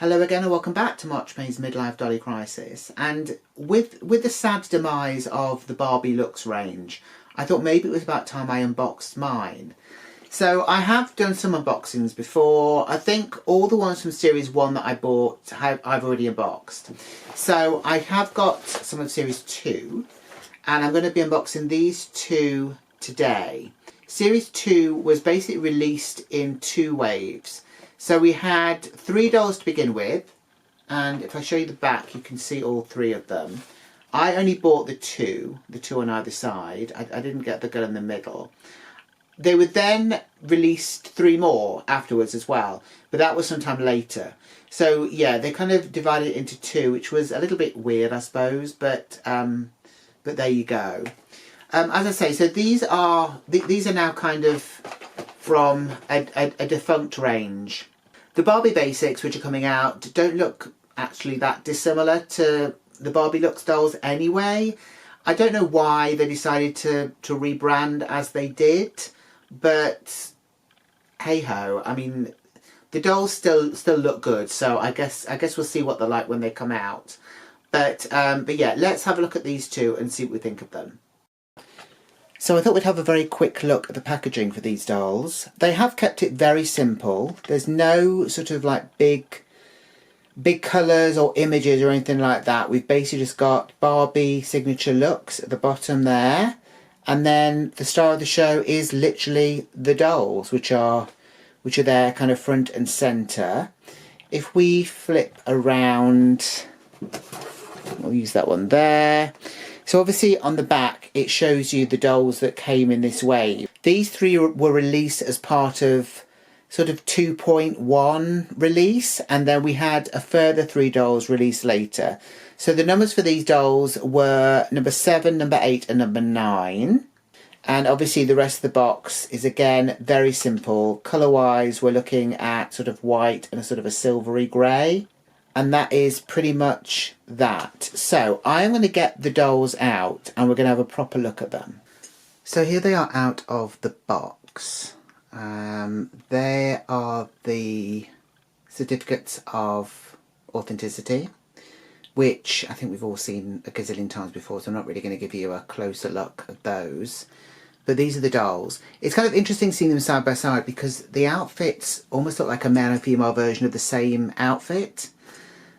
Hello again and welcome back to March May's Midlife Dolly Crisis. And with the sad demise of the Barbie Looks range, I thought maybe it was about time I unboxed mine. So I have done some unboxings before. I think all the ones from Series 1 that I bought I've already unboxed. So I have got some of Series 2 and I'm going to be unboxing these two today. Series 2 was basically released in two waves. So we had 3 dolls to begin with, and if I show you the back you can see all 3 of them. I only bought the two on either side. I didn't get the girl in the middle. They were then released 3 more afterwards as well, but that was sometime later. So yeah, they kind of divided it into 2, which was a little bit weird I suppose, but there you go. As I say, so these are now kind of from a defunct range. The Barbie Basics, which are coming out, don't look actually that dissimilar to the Barbie Looks dolls anyway. I don't know why they decided to rebrand as they did, but hey ho. I mean, the dolls still look good, so I guess we'll see what they're like when they come out. But yeah, let's have a look at these two and see what we think of them. So I thought we'd have a very quick look at the packaging for these dolls. They have kept it very simple. There's no sort of like big colours or images or anything like that. We've basically just got Barbie Signature Looks at the bottom there. And then the star of the show is literally the dolls, which are there kind of front and centre. If we flip around, we'll use that one there. So obviously on the back it shows you the dolls that came in this wave. These 3 were released as part of sort of 2.1 release, and then we had a further 3 dolls released later. So the numbers for these dolls were number 7, number 8 and number 9. And obviously the rest of the box is again very simple. Colour wise we're looking at sort of white and a sort of a silvery grey. And that is pretty much that. So I'm going to get the dolls out and we're going to have a proper look at them. So here they are out of the box. They are the certificates of authenticity, which I think we've all seen a gazillion times before, so I'm not really going to give you a closer look at those. But these are the dolls. It's kind of interesting seeing them side by side because the outfits almost look like a male and female version of the same outfit,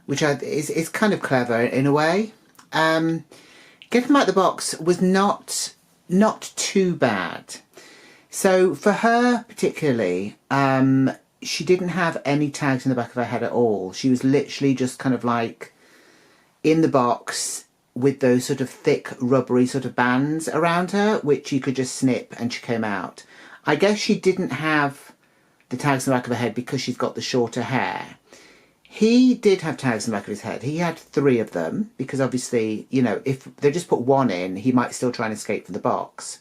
which is kind of clever in a way. Getting them out of the box was not too bad. So for her particularly, she didn't have any tags in the back of her head at all. She was literally just kind of like in the box with those sort of thick rubbery sort of bands around her, which you could just snip and she came out. I guess she didn't have the tags in the back of her head because she's got the shorter hair. He did have tags in the back of his head. He had 3 of them because obviously, you know, if they just put 1 in, he might still try and escape from the box.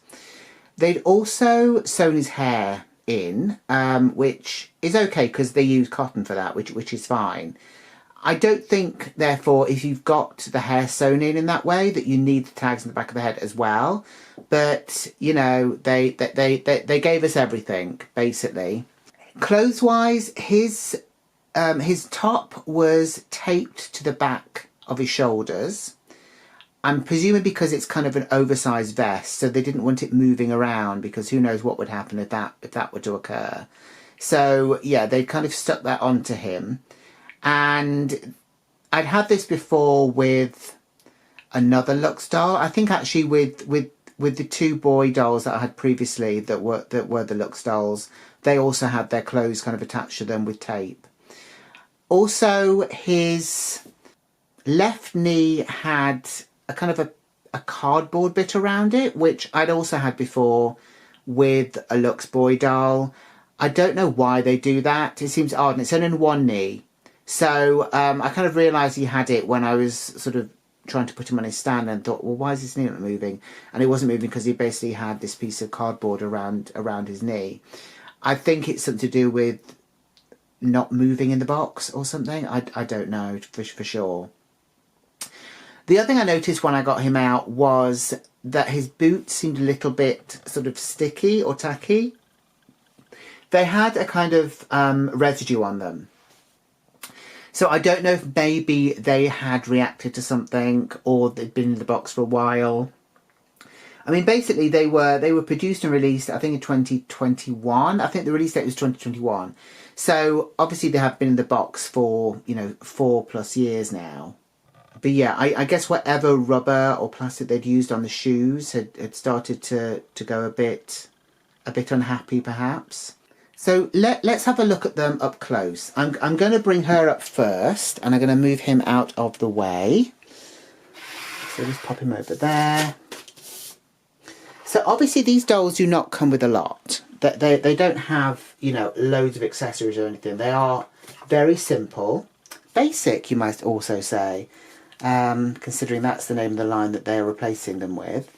They'd also sewn his hair in, which is okay because they use cotton for that, which is fine. I don't think, therefore, if you've got the hair sewn in that way, that you need the tags in the back of the head as well. But, you know, they gave us everything, basically. Clothes-wise, his top was taped to the back of his shoulders. I'm presuming because it's kind of an oversized vest, so they didn't want it moving around because who knows what would happen if that were to occur. So yeah, they kind of stuck that onto him. And I'd had this before with another Lux doll. I think actually with the 2 boy dolls that I had previously that were the Lux dolls, they also had their clothes kind of attached to them with tape. Also, his left knee had a kind of a cardboard bit around it, which I'd also had before with a Lux boy doll. I don't know why they do that. It seems odd, and it's only in 1 knee. So I kind of realised he had it when I was sort of trying to put him on his stand and thought, well, why is his knee not moving? And it wasn't moving because he basically had this piece of cardboard around his knee. I think it's something to do with not moving in the box or something. I don't know for sure. The other thing I noticed when I got him out was that his boots seemed a little bit sort of sticky or tacky. They had a kind of residue on them. So I don't know if maybe they had reacted to something or they'd been in the box for a while. I mean, basically they were produced and released, I think, in 2021. I think the release date was 2021. So obviously they have been in the box for, you know, 4+ years now. But yeah, I guess whatever rubber or plastic they'd used on the shoes had started to go a bit unhappy, perhaps. So let's have a look at them up close. I'm going to bring her up first, and I'm going to move him out of the way. So just pop him over there. So obviously these dolls do not come with a lot. They don't have, you know, loads of accessories or anything. They are very simple. Basic, you might also say. Considering that's the name of the line that they're replacing them with.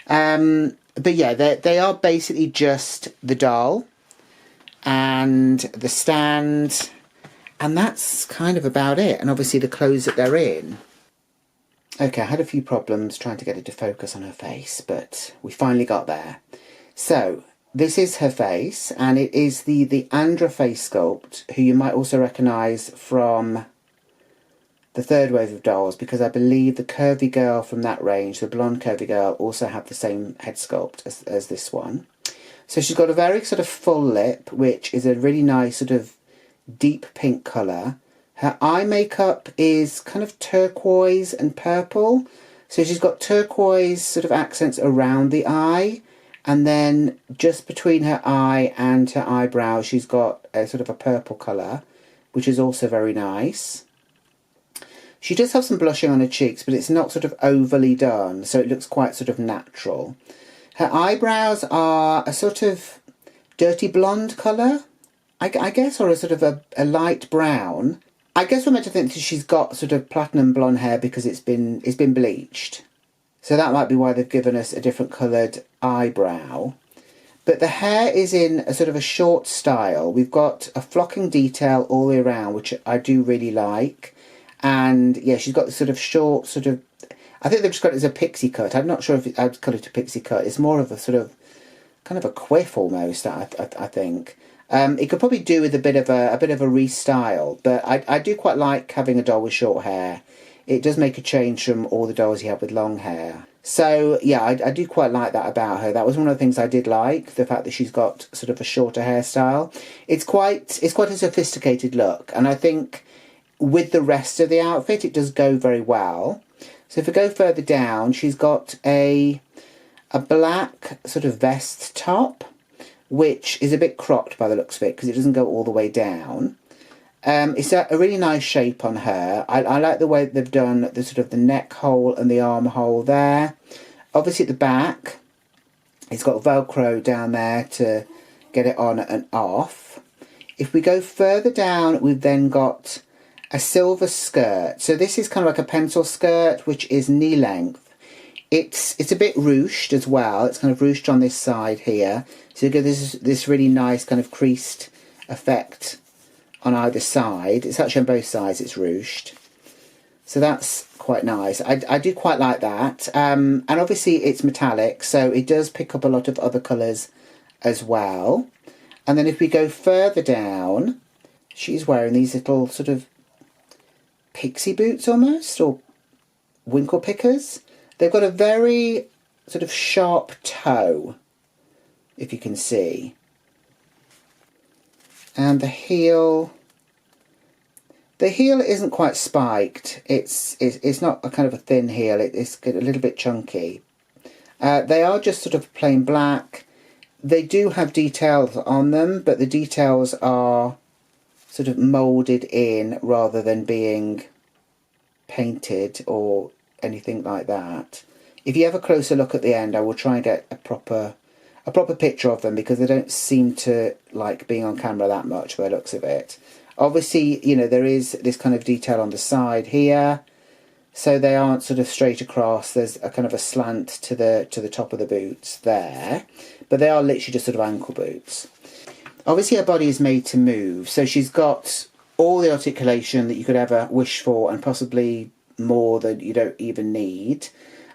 But yeah, they are basically just the doll and the stand, and that's kind of about it. And obviously the clothes that they're in. Okay, I had a few problems trying to get it to focus on her face, but we finally got there. So this is her face, and it is the Andra face sculpt, who you might also recognise from the third wave of dolls, because I believe the curvy girl from that range, the blonde curvy girl, also had the same head sculpt as this one. So she's got a very sort of full lip, which is a really nice sort of deep pink colour. Her eye makeup is kind of turquoise and purple. So she's got turquoise sort of accents around the eye, and then just between her eye and her eyebrow she's got a sort of a purple colour, which is also very nice. She does have some blushing on her cheeks, but it's not sort of overly done, so it looks quite sort of natural. Her eyebrows are a sort of dirty blonde colour, I guess, or a sort of a light brown. I guess we're meant to think that she's got sort of platinum blonde hair because it's been bleached. So that might be why they've given us a different coloured eyebrow. But the hair is in a sort of a short style. We've got a flocking detail all the way around, which I do really like. And yeah, she's got this sort of short, sort of, I think they've just got it as a pixie cut. I'm not sure if I'd call it a pixie cut. It's more of a sort of, kind of a quiff almost, I think. It could probably do with a bit of a restyle, but I do quite like having a doll with short hair. It does make a change from all the dolls you have with long hair. So yeah, I do quite like that about her. That was one of the things I did like, the fact that she's got sort of a shorter hairstyle. It's quite a sophisticated look, and I think with the rest of the outfit it does go very well. So if we go further down, she's got a black sort of vest top, which is a bit cropped by the looks of it because it doesn't go all the way down. It's a really nice shape on her. I like the way they've done the sort of the neck hole and the arm hole there. Obviously at the back, it's got Velcro down there to get it on and off. If we go further down, we've then got a silver skirt. So this is kind of like a pencil skirt, which is knee length. It's a bit ruched as well. It's kind of ruched on this side here. So you get this really nice kind of creased effect on either side. It's actually on both sides it's ruched. So that's quite nice. I do quite like that. And obviously it's metallic, so it does pick up a lot of other colours as well. And then if we go further down, she's wearing these little sort of pixie boots almost, or winkle pickers. They've got a very sort of sharp toe, if you can see. And the heel isn't quite spiked. It's not a kind of a thin heel. It's a little bit chunky. They are just sort of plain black. They do have details on them, but the details are sort of moulded in rather than being painted or anything like that. If you have a closer look at the end, I will try and get a proper picture of them, because they don't seem to like being on camera that much by the looks of it. Obviously, you know, there is this kind of detail on the side here, so they aren't sort of straight across. There's a kind of a slant to the top of the boots there, but they are literally just sort of ankle boots. Obviously her body is made to move, so she's got all the articulation that you could ever wish for, and possibly more than you don't even need.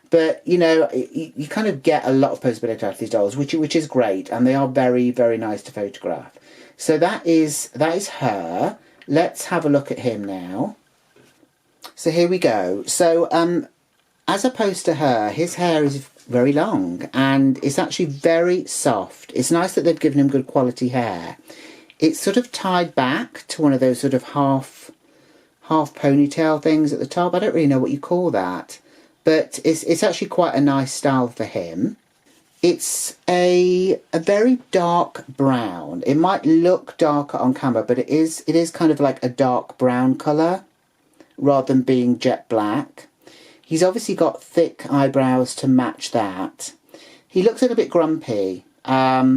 But, you know, you kind of get a lot of posability out of these dolls, which is great, and they are very, very nice to photograph. So that is her. let's have a look at him now. So here we go. So as opposed to her, his hair is very long and it's actually very soft. It's nice that they've given him good quality hair. It's sort of tied back to one of those sort of half ponytail things at the top. I don't really know what you call that, but it's actually quite a nice style for him. It's a very dark brown. It might look darker on camera, but it is kind of like a dark brown colour rather than being jet black. He's obviously got thick eyebrows to match that. He looks a little bit grumpy, but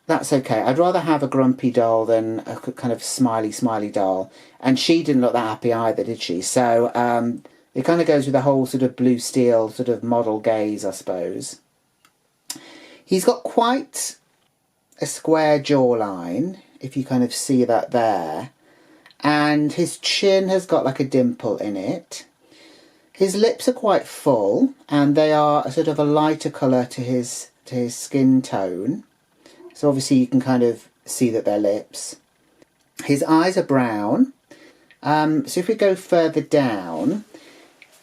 that's okay. I'd rather have a grumpy doll than a kind of smiley doll. And she didn't look that happy either, did she? So it kind of goes with the whole sort of blue steel sort of model gaze, I suppose. He's got quite a square jawline, if you kind of see that there. And his chin has got like a dimple in it. His lips are quite full, and they are a sort of a lighter colour to his skin tone. So obviously you can kind of see that they're lips. His eyes are brown. So if we go further down,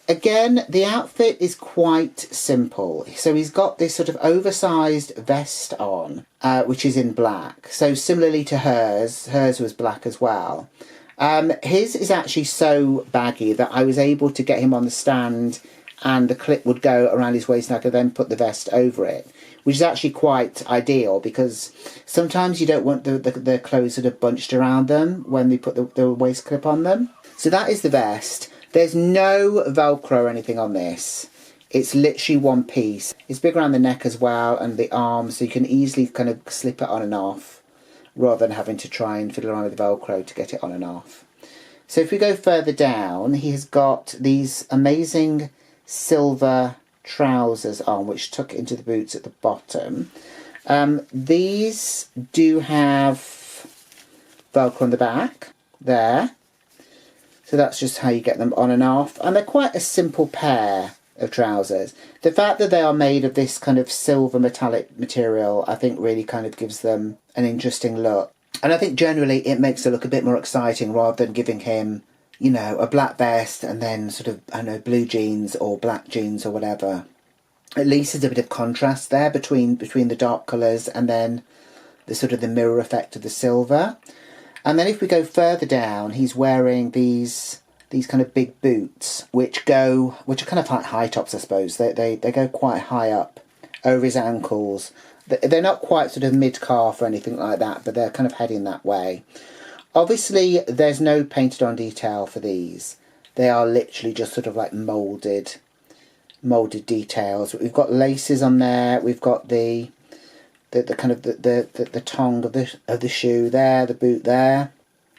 again, the outfit is quite simple. So he's got this sort of oversized vest on, which is in black. So similarly to hers was black as well. His is actually so baggy that I was able to get him on the stand and the clip would go around his waist and I could then put the vest over it, which is actually quite ideal because sometimes you don't want the clothes sort of bunched around them when they put the waist clip on them. So that is the vest. There's no Velcro or anything on this. It's literally one piece. It's big around the neck as well and the arms, so you can easily kind of slip it on and off rather than having to try and fiddle around with the Velcro to get it on and off. So if we go further down, he's got these amazing silver trousers on, which tuck into the boots at the bottom. These do have Velcro on the back, there. So that's just how you get them on and off. And they're quite a simple pair of trousers. The fact that they are made of this kind of silver metallic material, I think really kind of gives them an interesting look. And I think generally it makes it look a bit more exciting rather than giving him, you know, a black vest and then sort of, I don't know, blue jeans or black jeans or whatever. At least there's a bit of contrast there between the dark colours and then the sort of the mirror effect of the silver. And then if we go further down, he's wearing these kind of big boots, which are kind of like high tops, I suppose. They go quite high up over his ankles. They're not quite sort of mid-calf or anything like that, but they're kind of heading that way. Obviously, there's no painted on detail for these. They are literally just sort of like moulded details. We've got laces on there. We've got the kind of the tongue of the shoe there, the boot there.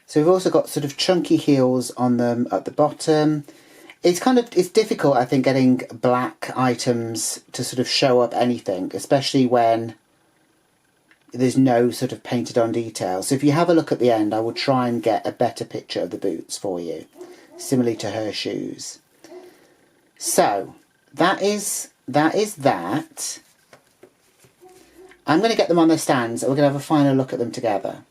So we've also got sort of chunky heels on them at the bottom. It's difficult, I think, getting black items to sort of show up anything, especially when there's no sort of painted on detail. So if you have a look at the end, I will try and get a better picture of the boots for you, similarly to her shoes. So that is that. I'm going to get them on their stands and we're going to have a final look at them together.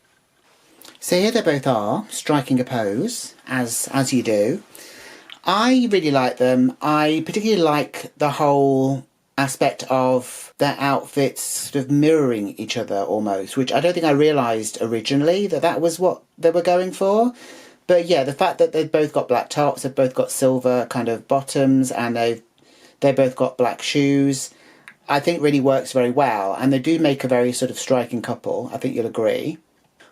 So here they both are, striking a pose, as you do. I really like them. I particularly like the whole aspect of their outfits sort of mirroring each other almost, which I don't think I realised originally that was what they were going for. But yeah, the fact that they've both got black tops, they've both got silver kind of bottoms, and they've both got black shoes, I think really works very well. And they do make a very sort of striking couple, I think you'll agree.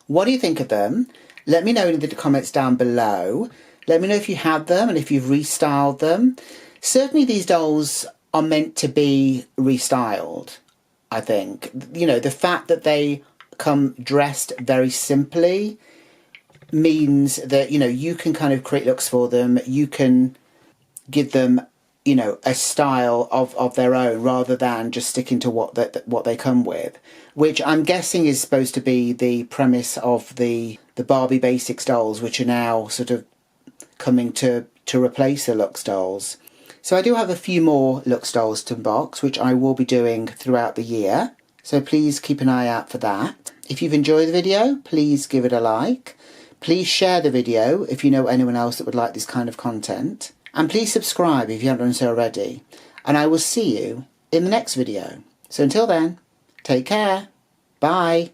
What do you think of them? Let me know in the comments down below. Let me know if you have them and if you've restyled them. Certainly these dolls are meant to be restyled, I think. You know, the fact that they come dressed very simply means that, you know, you can kind of create looks for them. You can give them, you know, a style of their own rather than just sticking to what they come with, which I'm guessing is supposed to be the premise of the Barbie Basics dolls, which are now sort of coming to replace the Lux dolls. So I do have a few more Lux dolls to unbox, which I will be doing throughout the year. So please keep an eye out for that. If you've enjoyed the video, please give it a like. Please share the video if you know anyone else that would like this kind of content. And please subscribe if you haven't done so already. And I will see you in the next video. So until then, take care. Bye.